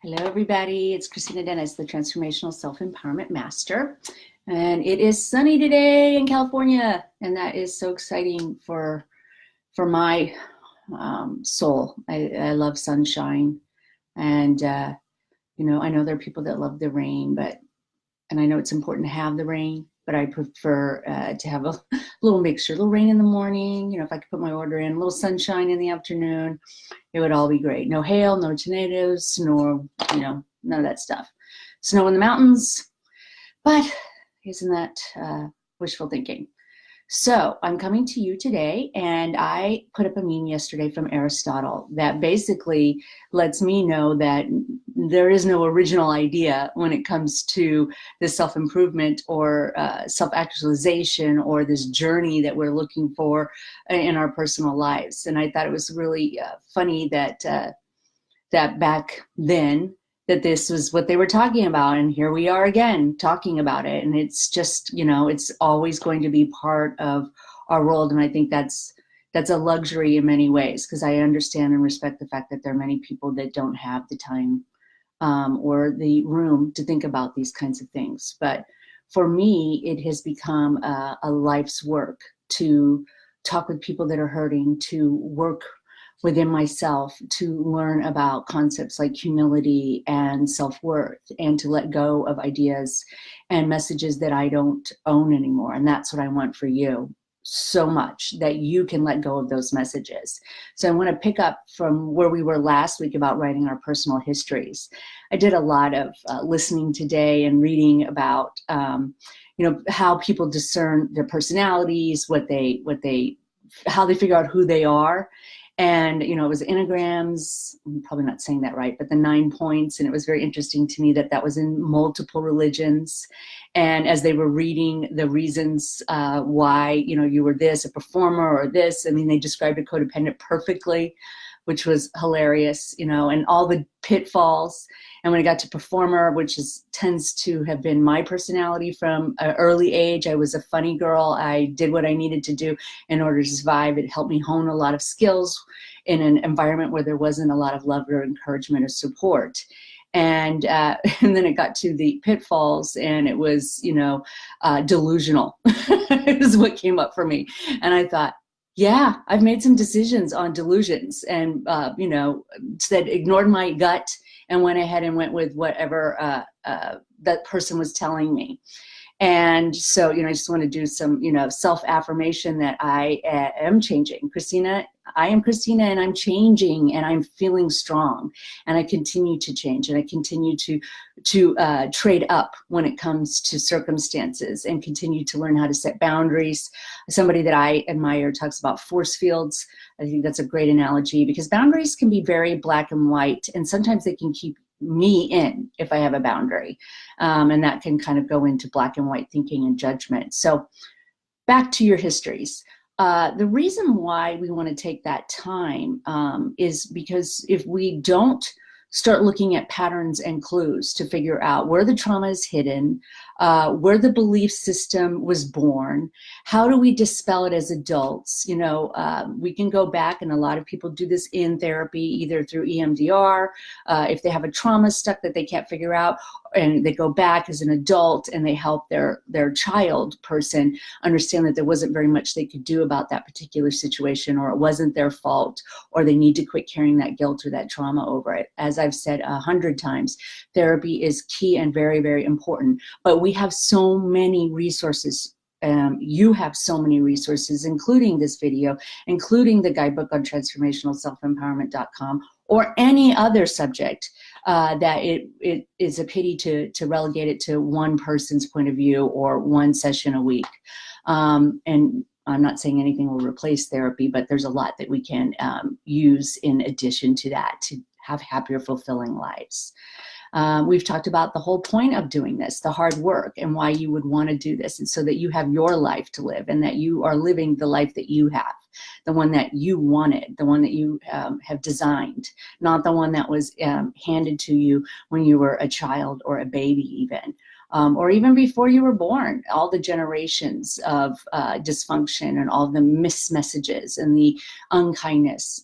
Hello, everybody. It's Kristina Dennis, the Transformational Self Empowerment Master. And it is sunny today in California. And that is so exciting for my soul. I love sunshine. And, I know there are people that love the rain, and I know it's important to have the rain, but I prefer to have a little mixture, a little rain in the morning. If I could put my order in, a little sunshine in the afternoon, it would all be great. No hail, no tornadoes, nor, none of that stuff. Snow in the mountains, but isn't that wishful thinking? So I'm coming to you today, and I put up a meme yesterday from Aristotle that basically lets me know that there is no original idea when it comes to this self-improvement or self-actualization or this journey that we're looking for in our personal lives. And I thought it was really funny that that back then that this was what they were talking about, and here we are again talking about it. And it's just, it's always going to be part of our world. And I think that's a luxury in many ways, because I understand and respect the fact that there are many people that don't have the time or the room to think about these kinds of things. But for me, it has become a life's work to talk with people that are hurting, to work within myself, to learn about concepts like humility and self-worth, and to let go of ideas and messages that I don't own anymore. And that's what I want for you so much, that you can let go of those messages. So I want to pick up from where we were last week about writing our personal histories. I did a lot of listening today and reading about, how people discern their personalities, how they figure out who they are. And, it was Enneagrams, I'm probably not saying that right, but the 9 points. And it was very interesting to me that was in multiple religions. And as they were reading the reasons why, you were this, a performer, or this, they described a codependent perfectly, which was hilarious, and all the pitfalls. And when I got to performer, which tends to have been my personality from an early age, I was a funny girl. I did what I needed to do in order to survive. It helped me hone a lot of skills in an environment where there wasn't a lot of love or encouragement or support. And then it got to the pitfalls, and it was, delusional is what came up for me. And I thought, yeah, I've made some decisions on delusions, and, ignored my gut and went ahead and went with whatever that person was telling me. And so, I just want to do some, self-affirmation that I am changing. I am Kristina, and I'm changing, and I'm feeling strong, and I continue to change, and I continue to trade up when it comes to circumstances, and continue to learn how to set boundaries. Somebody that I admire talks about force fields. I think that's a great analogy, because boundaries can be very black and white, and sometimes they can keep me in if I have a boundary. And that can kind of go into black and white thinking and judgment. So back to your histories. The reason why we want to take that time is because if we don't start looking at patterns and clues to figure out where the trauma is hidden, where the belief system was born, how do we dispel it as adults? We can go back, and a lot of people do this in therapy, either through EMDR, if they have a trauma stuck that they can't figure out, and they go back as an adult and they help their child person understand that there wasn't very much they could do about that particular situation, or it wasn't their fault, or they need to quit carrying that guilt or that trauma over it. As I've said 100 times, therapy is key and very, very important. But we have so many resources. You have so many resources, including this video, including the guidebook on transformationalselfempowerment.com, or any other subject, that it is a pity to relegate it to one person's point of view or one session a week. And I'm not saying anything will replace therapy, but there's a lot that we can use in addition to that to have happier, fulfilling lives. We've talked about the whole point of doing this, the hard work, and why you would want to do this, and so that you have your life to live, and that you are living the life that you have, the one that you wanted, the one that you have designed, not the one that was handed to you when you were a child or a baby even. Or even before you were born, all the generations of dysfunction and all the missed messages and the unkindness,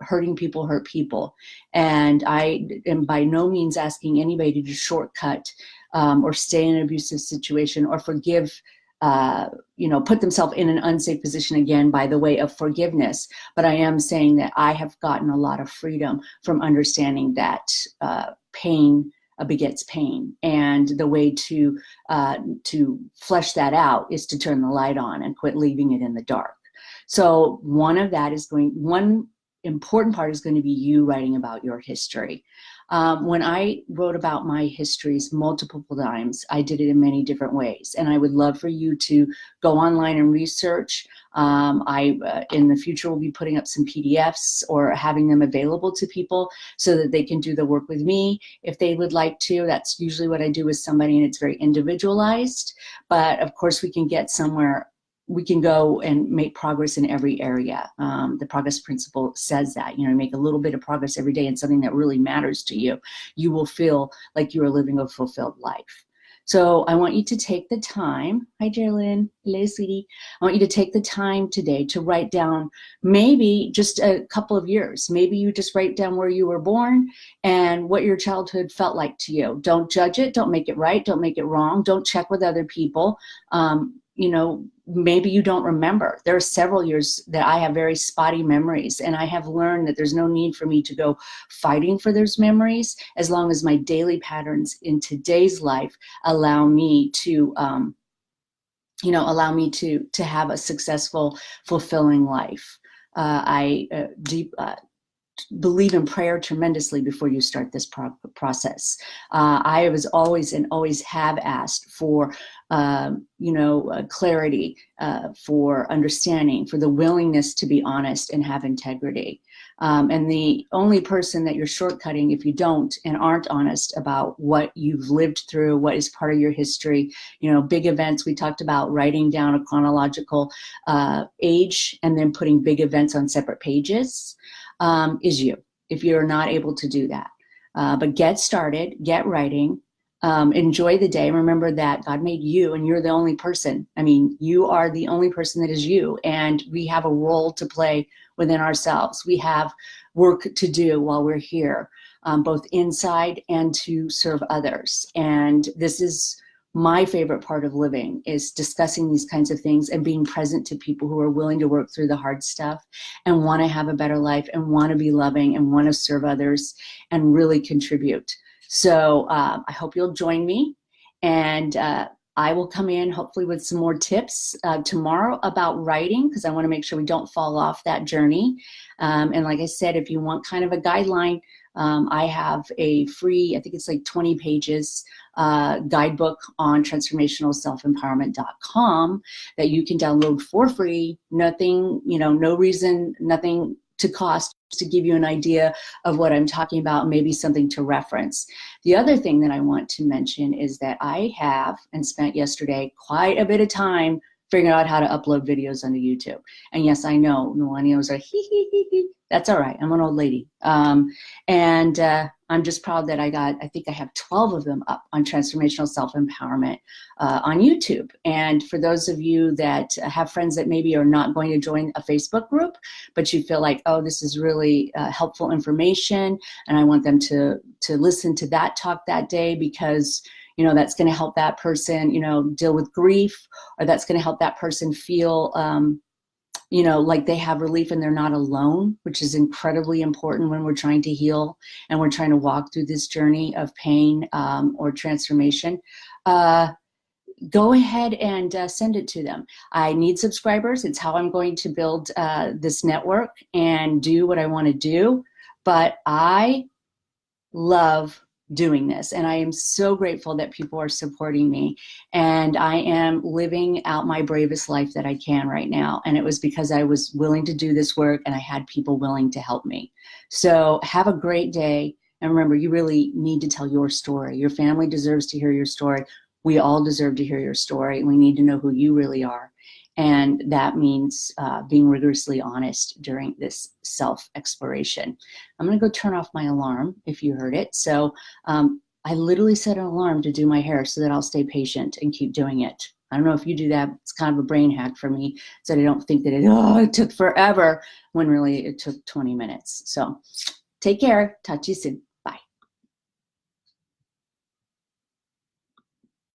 hurting people hurt people. And I am by no means asking anybody to shortcut or stay in an abusive situation or forgive, put themselves in an unsafe position again by the way of forgiveness. But I am saying that I have gotten a lot of freedom from understanding that pain begets pain, and the way to flesh that out is to turn the light on and quit leaving it in the dark. So one important part is going to be you writing about your history. When I wrote about my histories multiple times, I did it in many different ways. And I would love for you to go online and research. In the future, will be putting up some PDFs or having them available to people so that they can do the work with me if they would like to. That's usually what I do with somebody, and it's very individualized. But of course, we can get somewhere. We can go and make progress in every area. The progress principle says that, make a little bit of progress every day in something that really matters to you. You will feel like you are living a fulfilled life. So I want you to take the time. Hi, Geraldine. Hello, sweetie. I want you to take the time today to write down maybe just a couple of years. Maybe you just write down where you were born and what your childhood felt like to you. Don't judge it. Don't make it right. Don't make it wrong. Don't check with other people. Maybe you don't remember. There are several years that I have very spotty memories, and I have learned that there's no need for me to go fighting for those memories as long as my daily patterns in today's life allow me to, have a successful, fulfilling life. I believe in prayer tremendously before you start this process. I was always and always have asked for, clarity, for understanding, for the willingness to be honest and have integrity. And the only person that you're shortcutting if you don't and aren't honest about what you've lived through, what is part of your history, big events. We talked about writing down a chronological age and then putting big events on separate pages. Is you, if you're not able to do that. But get started, get writing, enjoy the day. Remember that God made you and you're the only person. I mean, you are the only person that is you, and we have a role to play within ourselves. We have work to do while we're here, both inside and to serve others. And this is my favorite part of living, is discussing these kinds of things and being present to people who are willing to work through the hard stuff and want to have a better life and want to be loving and want to serve others and really contribute. So I hope you'll join me, and I will come in hopefully with some more tips tomorrow about writing, because I want to make sure we don't fall off that journey. And like I said, if you want kind of a guideline, I have a free, I think it's like 20 pages guidebook on transformationalselfempowerment.com that you can download for free. Nothing, no reason, nothing to cost, to give you an idea of what I'm talking about, maybe something to reference. The other thing that I want to mention is that I have, and spent yesterday, quite a bit of time figuring out how to upload videos onto YouTube. And yes, I know millennials are that's all right. I'm an old lady. And I'm just proud that I think I have 12 of them up on Transformational Self Empowerment on YouTube. And for those of you that have friends that maybe are not going to join a Facebook group, but you feel like, oh, this is really helpful information, and I want them to listen to that talk that day because that's going to help that person, deal with grief, or that's going to help that person feel, like they have relief and they're not alone, which is incredibly important when we're trying to heal and we're trying to walk through this journey of pain or transformation. Go ahead and send it to them. I need subscribers. It's how I'm going to build this network and do what I want to do. But I love doing this, and I am so grateful that people are supporting me, and I am living out my bravest life that I can right now, and it was because I was willing to do this work and I had people willing to help me. So have a great day, and remember, you really need to tell your story. Your family deserves to hear your story. We all deserve to hear your story. We need to know who you really are, and that means being rigorously honest during this self-exploration. I'm going to go turn off my alarm if you heard it. So I literally set an alarm to do my hair so that I'll stay patient and keep doing it. I don't know if you do that. It's kind of a brain hack for me, so I don't think that it took forever when really it took 20 minutes. So take care. Talk to you soon.